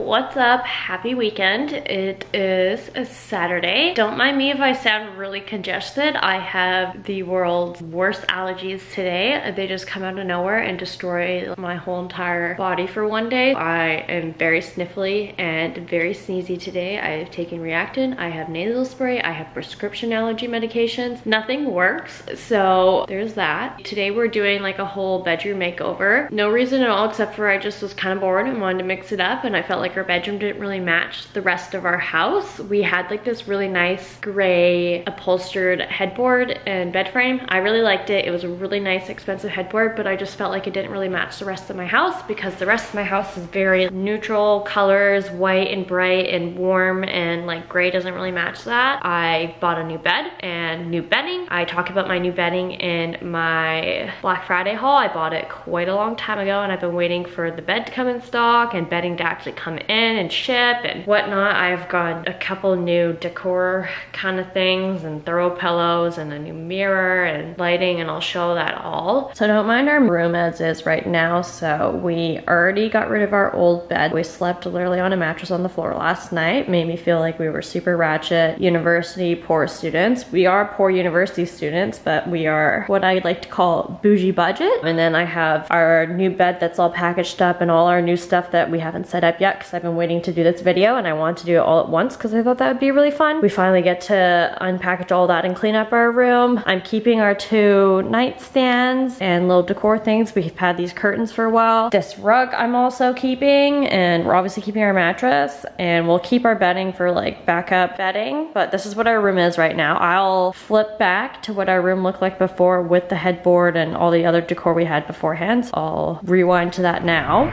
What's up? Happy weekend. It is a Saturday. Don't mind me if I sound really congested. I have the world's worst allergies today. They just come out of nowhere and destroy my whole entire body for one day. I am very sniffly and very sneezy today. I have taken Reactin, I have nasal spray, I have prescription allergy medications. Nothing works, so there's that. Today we're doing like a whole bedroom makeover. No reason at all except for I just was kind of bored and wanted to mix it up, and I felt like our bedroom didn't really match the rest of our house. We had like this really nice gray upholstered headboard and bed frame. I really liked it. It was a really nice expensive headboard, but I just felt like it didn't really match the rest of my house because the rest of my house is very neutral colors, white and bright and warm, and like gray doesn't really match that. I bought a new bed and new bedding. I talk about my new bedding in my Black Friday haul. I bought it quite a long time ago and I've been waiting for the bed to come in stock and bedding to actually come in and ship and whatnot. I've got a couple new decor kind of things and throw pillows and a new mirror and lighting, and I'll show that all. So don't mind our room as is right now. So we already got rid of our old bed. We slept literally on a mattress on the floor last night. Made me feel like we were super ratchet university poor students. We are poor university students, but we are what I like to call bougie budget. And then I have our new bed that's all packaged up and all our new stuff that we haven't set up yet because I've been waiting to do this video and I wanted to do it all at once because I thought that would be really fun. We finally get to unpackage all that and clean up our room. I'm keeping our 2 nightstands and little decor things. We've had these curtains for a while. This rug I'm also keeping, and we're obviously keeping our mattress, and we'll keep our bedding for like backup bedding. But this is what our room is right now. I'll flip back to what our room looked like before with the headboard and all the other decor we had beforehand. So I'll rewind to that now.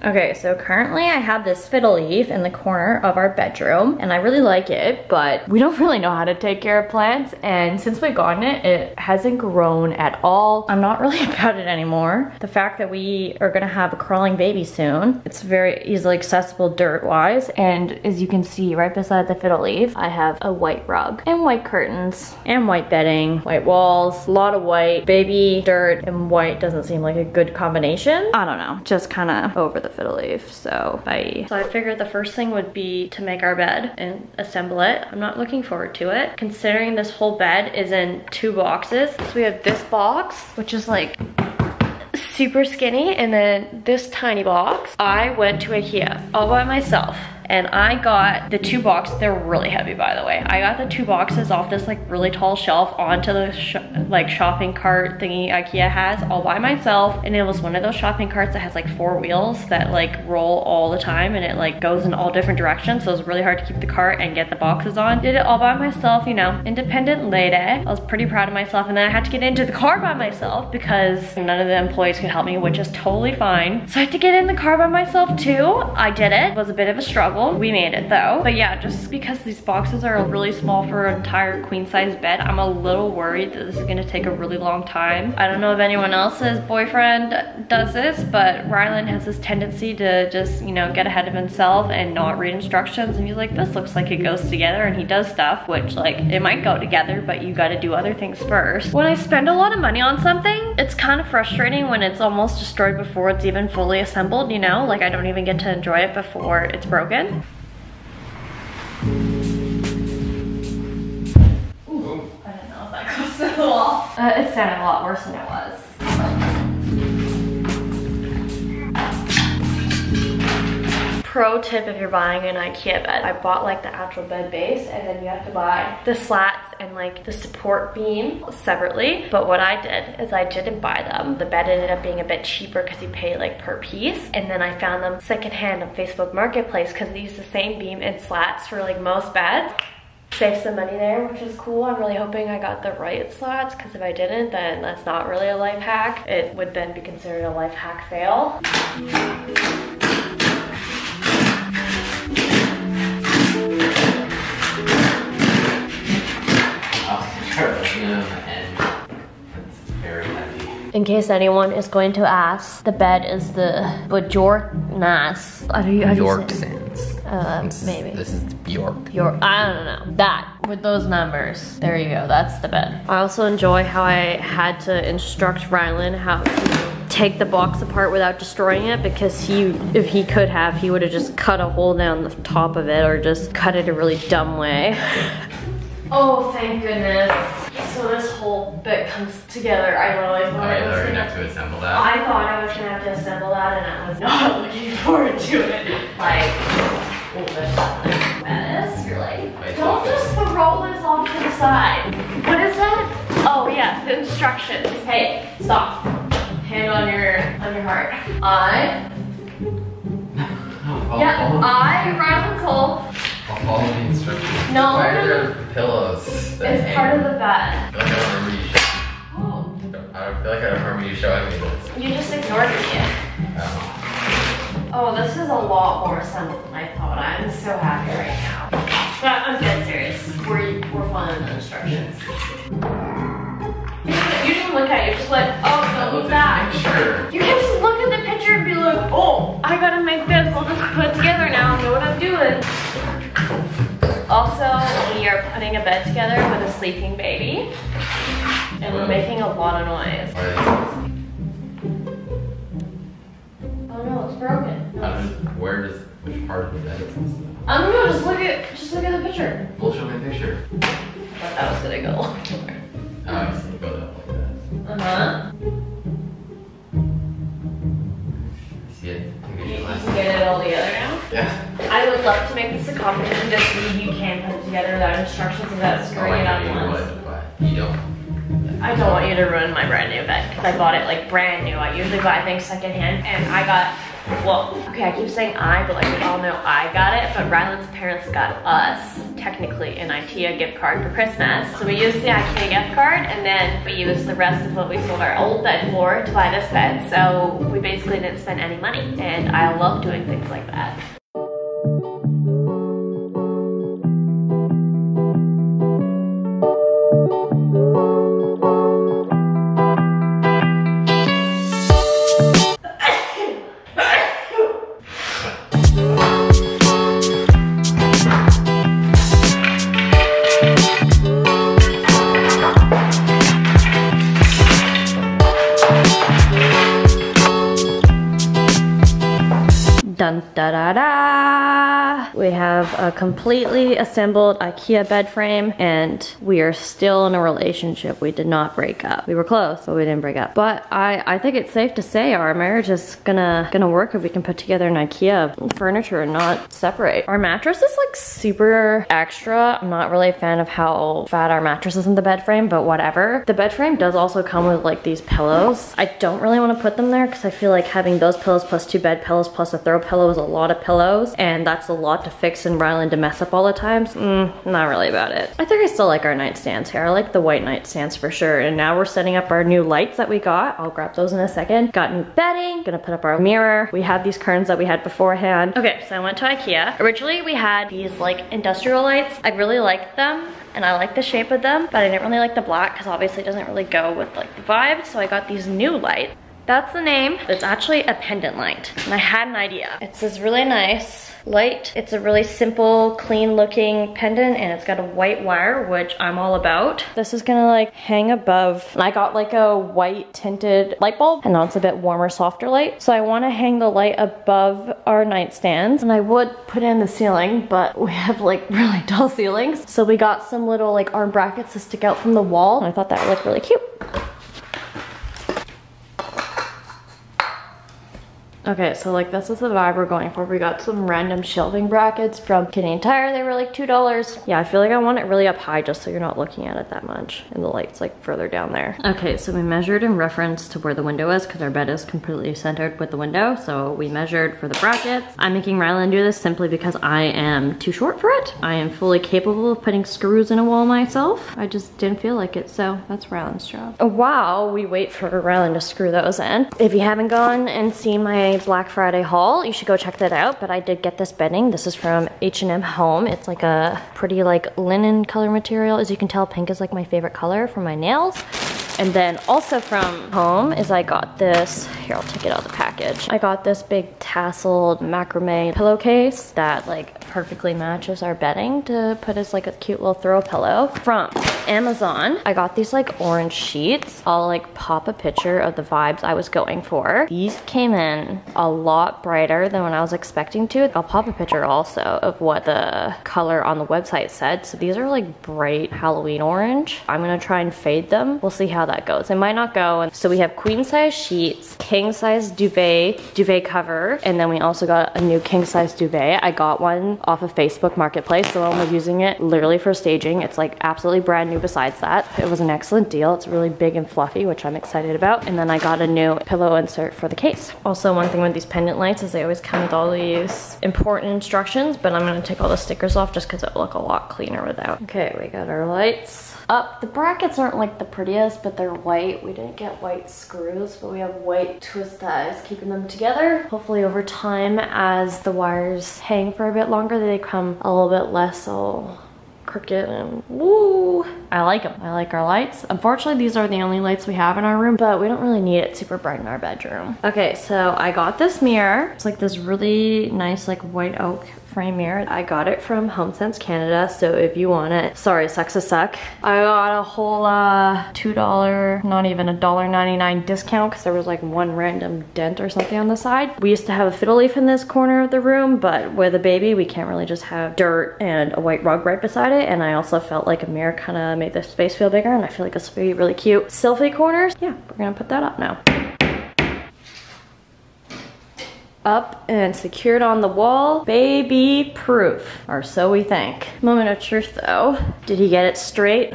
Okay, so currently I have this fiddle leaf in the corner of our bedroom and I really like it, but we don't really know how to take care of plants, and since we've gotten it, it hasn't grown at all. I'm not really about it anymore. The fact that we are gonna have a crawling baby soon, it's very easily accessible dirt-wise, and as you can see right beside the fiddle leaf, I have a white rug and white curtains and white bedding, white walls, a lot of white. Baby, dirt, and white doesn't seem like a good combination. I don't know, just kind of over the fiddle leaf, so bye. So I figured the first thing would be to make our bed and assemble it. I'm not looking forward to it, considering this whole bed is in 2 boxes. So we have this box, which is like super skinny, and then this tiny box. I went to IKEA all by myself and I got the 2 boxes. They're really heavy, by the way. I got the 2 boxes off this like really tall shelf onto the like shopping cart thingy IKEA has all by myself, and it was one of those shopping carts that has like 4 wheels that like roll all the time, and it like goes in all different directions, so it was really hard to keep the cart and get the boxes on. Did it all by myself, you know, independent lady. I was pretty proud of myself, and then I had to get into the car by myself because none of the employees could help me, which is totally fine. So I had to get in the car by myself too. I did it. It was a bit of a struggle. We made it though. But yeah, just because these boxes are really small for an entire queen size bed, I'm a little worried that this is gonna take a really long time. I don't know if anyone else's boyfriend does this, but Rylan has this tendency to just, you know, get ahead of himself and not read instructions, and he's like, this looks like it goes together, and he does stuff, which like, it might go together, but you gotta do other things first. When I spend a lot of money on something, it's kind of frustrating when it's almost destroyed before it's even fully assembled, you know? Like I don't even get to enjoy it before it's broken. Ooh, I didn't know if that goes to the wall. It sounded a lot worse than it was. Pro tip if you're buying an IKEA bed. I bought like the actual bed base, and then you have to buy the slats and like the support beam separately. But what I did is I didn't buy them. The bed ended up being a bit cheaper because you pay like per piece. And then I found them secondhand on Facebook Marketplace because they use the same beam and slats for like most beds. Save some money there, which is cool. I'm really hoping I got the right slats, because if I didn't, then that's not really a life hack. It would then be considered a life hack fail. In case anyone is going to ask, the bed is the Bjorknas. York Sands. Maybe. This is Bjork. I don't know. That, with those numbers. There you go, that's the bed. I also enjoy how I had to instruct Rylan how to take the box apart without destroying it, because if he could have, he would have just cut a hole down the top of it or just cut it a really dumb way. Oh, thank goodness. So this whole bit comes together. I literally thought I was gonna have to assemble that. I thought I was gonna have to assemble that, and I was not looking forward to it. Like, oh, there's something mess. You're like, don't just throw this off to the side. What is that? Oh yeah, the instructions. Hey, stop. Hand on your heart. I Rylan Cole. I'll follow the instructions. No. Why are there pillows? It's part of the bed. I feel like I don't remember you showing me this. You just ignored me. Oh, this is a lot more assembled than I thought. I'm so happy right now. But I'm dead serious. We're following the instructions. You didn't look at it. You just went, oh, don't look back. You can't just look at the picture and be like, oh, I gotta make this. I'll just put it together now and know what I'm doing. Also, we are putting a bed together with a sleeping baby. And we're making a lot of noise. Oh no, it's broken. Which part of the bed is this? I don't know, just look at the picture. We'll show me a picture. I thought that was gonna go lower. Oh, I see. Go up like that. See it? You can get it all together now? Yeah. I would love to make this a competition to see if you can put it together without instructions, without screwing it up once. You don't. I don't want you to ruin my brand new bed, because I bought it like brand new. I usually buy things secondhand, and I got, well, okay, I keep saying I, but like we all know I got it, but Rylan's parents got us, technically, an IKEA gift card for Christmas. So we used the IKEA gift card, and then we used the rest of what we sold our old bed for to buy this bed. So we basically didn't spend any money, and I love doing things like that. Dun da da da! We have a completely assembled IKEA bed frame, and we are still in a relationship. We did not break up. We were close, but we didn't break up. But I think it's safe to say our marriage is gonna work if we can put together an IKEA furniture and not separate. Our mattress is like super extra. I'm not really a fan of how fat our mattress is in the bed frame, but whatever. The bed frame does also come with like these pillows. I don't really want to put them there because I feel like having those pillows plus 2 bed pillows plus a throw pillow is a lot of pillows, and that's a lot to fix and Rylan to mess up all the times. Not really about it. I think I still like our nightstands here. I like the white nightstands for sure. And now we're setting up our new lights that we got. I'll grab those in a second. Got new bedding, gonna put up our mirror. We have these curtains that we had beforehand. Okay, so I went to IKEA. Originally we had these like industrial lights. I really liked them, and I like the shape of them, but I didn't really like the black because obviously it doesn't really go with like the vibe. So I got these new lights. That's the name. It's actually a pendant light, and I had an idea. It's this really nice light. It's a really simple, clean looking pendant, and it's got a white wire, which I'm all about. This is gonna like hang above, and I got like a white tinted light bulb, and now it's a bit warmer, softer light. So I wanna hang the light above our nightstands, and I would put it in the ceiling, but we have like really tall ceilings. So we got some little like arm brackets to stick out from the wall, and I thought that would look really cute. Okay, so like this is the vibe we're going for. We got some random shelving brackets from Canadian Tire. They were like $2. Yeah, I feel like I want it really up high just so you're not looking at it that much. And the light's like further down there. Okay, so we measured in reference to where the window is because our bed is completely centered with the window. So we measured for the brackets. I'm making Rylan do this simply because I am too short for it. I am fully capable of putting screws in a wall myself. I just didn't feel like it, so that's Rylan's job. While we wait for Rylan to screw those in, if you haven't gone and seen my Black Friday haul, you should go check that out. But I did get this bedding. This is from H&M Home. It's like a pretty like linen color material. As you can tell, pink is like my favorite color for my nails. And then also from home is I got this, here I'll take it out of the package. I got this big tasseled macrame pillowcase that like perfectly matches our bedding to put as like a cute little throw pillow. From Amazon, I got these like orange sheets. I'll like pop a picture of the vibes I was going for. These came in a lot brighter than what I was expecting to. I'll pop a picture also of what the color on the website said. So these are like bright Halloween orange. I'm gonna try and fade them. We'll see how that goes. It might not go. And so we have queen size sheets, king size duvet cover, and then we also got a new king size duvet. I got one off of Facebook Marketplace, so I'm using it literally for staging. It's like absolutely brand new besides that. It was an excellent deal. It's really big and fluffy, which I'm excited about. And then I got a new pillow insert for the case. Also, one thing with these pendant lights is they always come with all these important instructions, but I'm gonna take all the stickers off just because it will look a lot cleaner without. Okay, we got our lights up. The brackets aren't like the prettiest, but they're white. We didn't get white screws, but we have white twist ties keeping them together. Hopefully over time, as the wires hang for a bit longer, they become a little bit less so crooked and woo. I like them. I like our lights. Unfortunately, these are the only lights we have in our room, but we don't really need it super bright in our bedroom. Okay, so I got this mirror. It's like this really nice like white oak frame mirror. I got it from HomeSense Canada, so if you want it, sorry, sucks to suck. I got a whole $2, not even a $1.99 discount because there was like one random dent or something on the side. We used to have a fiddle leaf in this corner of the room, but with a baby, we can't really just have dirt and a white rug right beside it. And I also felt like a mirror kind of made the space feel bigger, and I feel like this would be really cute. Selfie corners, yeah, we're gonna put that up now. Up and secured on the wall, baby proof, or so we think. Moment of truth though. Did he get it straight?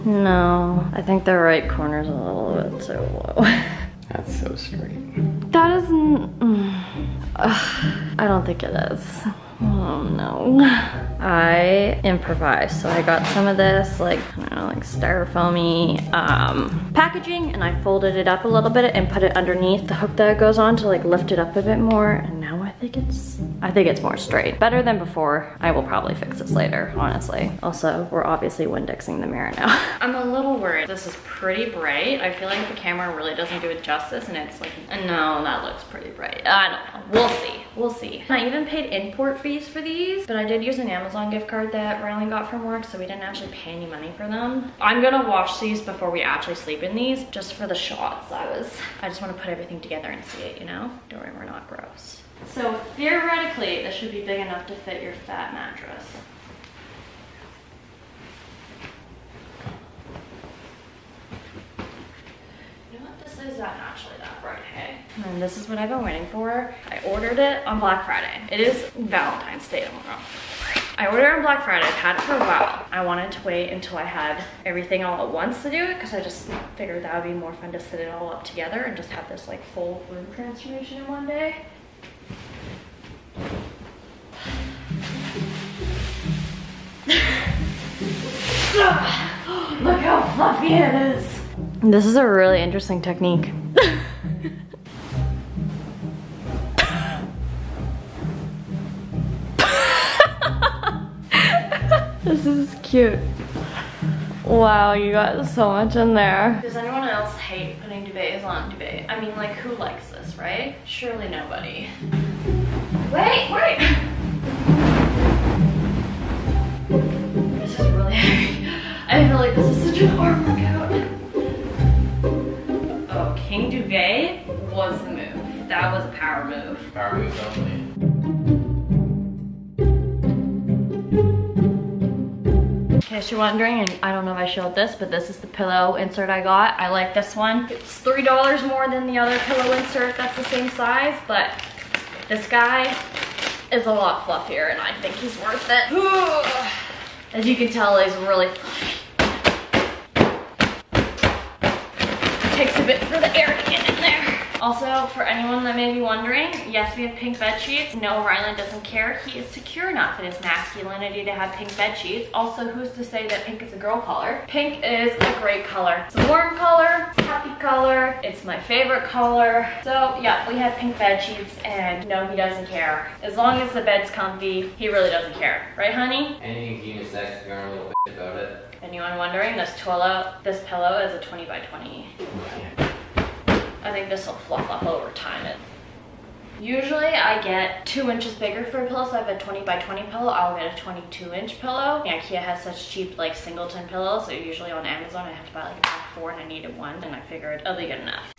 No, I think the right corner's a little bit too low. That's so straight. That isn't, I don't think it is. Oh no. I improvised. So I got some of this like, I don't know, like styrofoamy packaging, and I folded it up a little bit and put it underneath the hook that it goes on to like lift it up a bit more. And now I think it's more straight. Better than before. I will probably fix this later, honestly. Also, we're obviously Windexing the mirror now. I'm a little worried. This is pretty bright. I feel like the camera really doesn't do it justice, and it's like, no, that looks pretty bright. I don't know. We'll see. We'll see. I even paid import fees for these, but I did use an Amazon gift card that Riley got from work, so we didn't actually pay any money for them. I'm gonna wash these before we actually sleep in these, just for the shots. I just want to put everything together and see it, you know? Don't worry, we're not gross. So theoretically, this should be big enough to fit your fat mattress. You know what? This is actually that bright, hey? And this is what I've been waiting for. I ordered it on Black Friday. It is Valentine's Day tomorrow. I ordered it on Black Friday. I've had it for a while. I wanted to wait until I had everything all at once to do it, because I just figured that would be more fun to set it all up together and just have this like full room transformation in one day. Look how fluffy it is. This is a really interesting technique. This is cute. Wow, you got so much in there. Does anyone else hate putting duvets on duvet? I mean, like, who likes this, right? Surely nobody. Wait! This is really heavy. I feel like this is such an arm workout. Oh, King Duvet was the move. That was a power move. Power moves only. In case you're wondering, and I don't know if I showed this, but this is the pillow insert I got. I like this one. It's $3 more than the other pillow insert that's the same size, but this guy is a lot fluffier, and I think he's worth it. As you can tell, he's really fluffy. It takes a bit for the air to get in there. Also, for anyone that may be wondering, yes, we have pink bed sheets. No, Ryland doesn't care. He is secure enough in his masculinity to have pink bed sheets. Also, who's to say that pink is a girl color? Pink is a great color. It's a warm color, it's a happy color, it's my favorite color. So yeah, we have pink bed sheets, and no, he doesn't care. As long as the bed's comfy, he really doesn't care. Right, honey? Anything unisex, you're a little bitch about it. Anyone wondering, this pillow is a 20 by 20. I think this will fluff up over time. Usually I get 2 inches bigger for a pillow, so I have a 20 by 20 pillow. I'll get a 22-inch pillow. IKEA has such cheap like singleton pillows, so usually on Amazon I have to buy like a pack of 4, and I needed 1, and I figured it'll be good enough.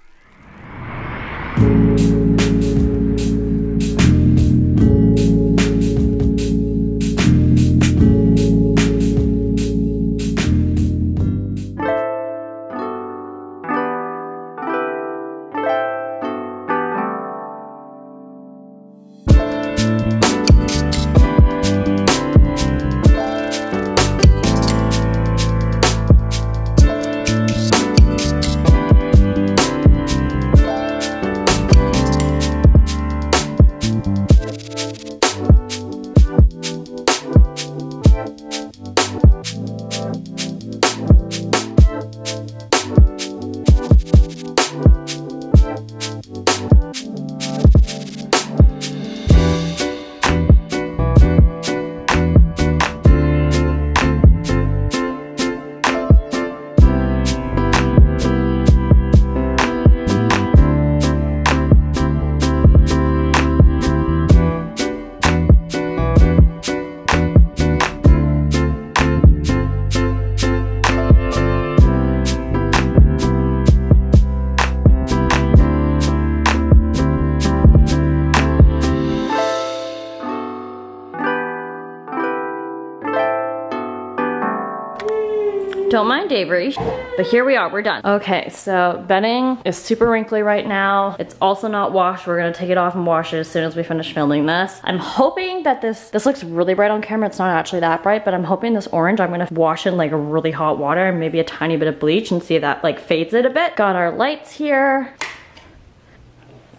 Don't mind Avery, but here we are, we're done. Okay, so bedding is super wrinkly right now. It's also not washed. We're gonna take it off and wash it as soon as we finish filming this. I'm hoping that this looks really bright on camera. It's not actually that bright, but I'm hoping this orange, I'm gonna wash in like a really hot water and maybe a tiny bit of bleach and see if that like fades it a bit. Got our lights here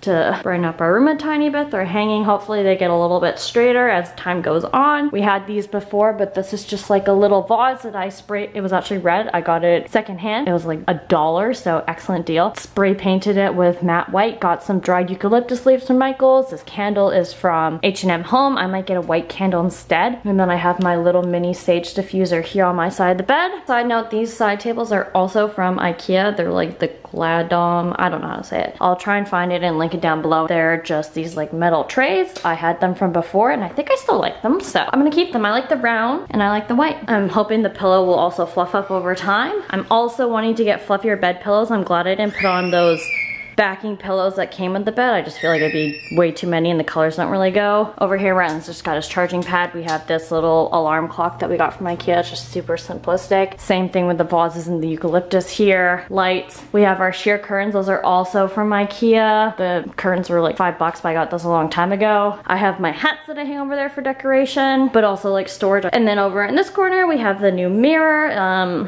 to brighten up our room a tiny bit. They're hanging. Hopefully they get a little bit straighter as time goes on. We had these before, but this is just like a little vase that I sprayed. It was actually red. I got it secondhand. It was like $1, so excellent deal. Spray painted it with matte white. Got some dried eucalyptus leaves from Michael's. This candle is from H&M Home. I might get a white candle instead. And then I have my little mini sage diffuser here on my side of the bed. Side note, these side tables are also from IKEA. They're like the Gladom, I don't know how to say it. I'll try and find it and link it down below. They're just these like metal trays. I had them from before and I think I still like them, so I'm gonna keep them. I like the brown and I like the white. I'm hoping the pillow will also fluff up over time. I'm also wanting to get fluffier bed pillows. I'm glad I didn't put on those backing pillows that came with the bed. I just feel like it'd be way too many and the colors don't really go. Over here, Ryan's just got his charging pad. We have this little alarm clock that we got from IKEA. It's just super simplistic. Same thing with the vases and the eucalyptus here. Lights. We have our sheer curtains. Those are also from IKEA. The curtains were like $5, but I got those a long time ago. I have my hats that I hang over there for decoration, but also like storage. And then over in this corner, we have the new mirror.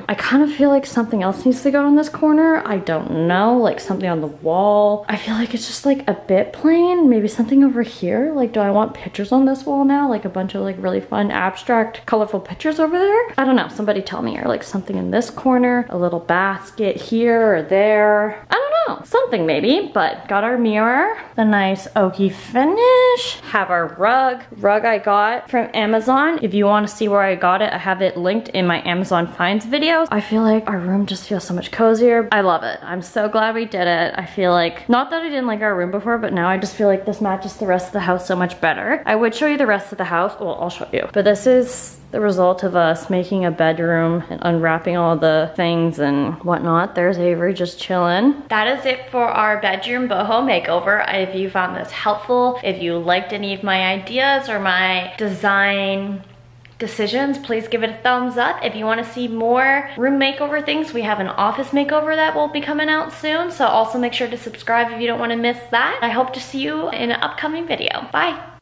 I kind of feel like something else needs to go in this corner. I don't know, like something on the wall. I feel like it's just like a bit plain. Maybe something over here. Like, do I want pictures on this wall now? Like a bunch of like really fun, abstract, colorful pictures over there? I don't know. Somebody tell me. Or like something in this corner. A little basket here or there. I don't know. Something maybe. But got our mirror. The nice oaky finish. Have our rug. Rug I got from Amazon. If you want to see where I got it, I have it linked in my Amazon finds videos. I feel like our room just feels so much cozier. I love it. I'm so glad we did it. I feel like, not that I didn't like our room before, but now I just feel like this matches the rest of the house so much better. I would show you the rest of the house. Well, I'll show you. But this is the result of us making a bedroom and unwrapping all the things and whatnot. There's Avery just chilling. That is it for our bedroom boho makeover. If you found this helpful, if you liked any of my ideas or my design decisions, please give it a thumbs up. If you want to see more room makeover things, we have an office makeover that will be coming out soon, so also make sure to subscribe if you don't want to miss that. I hope to see you in an upcoming video. Bye.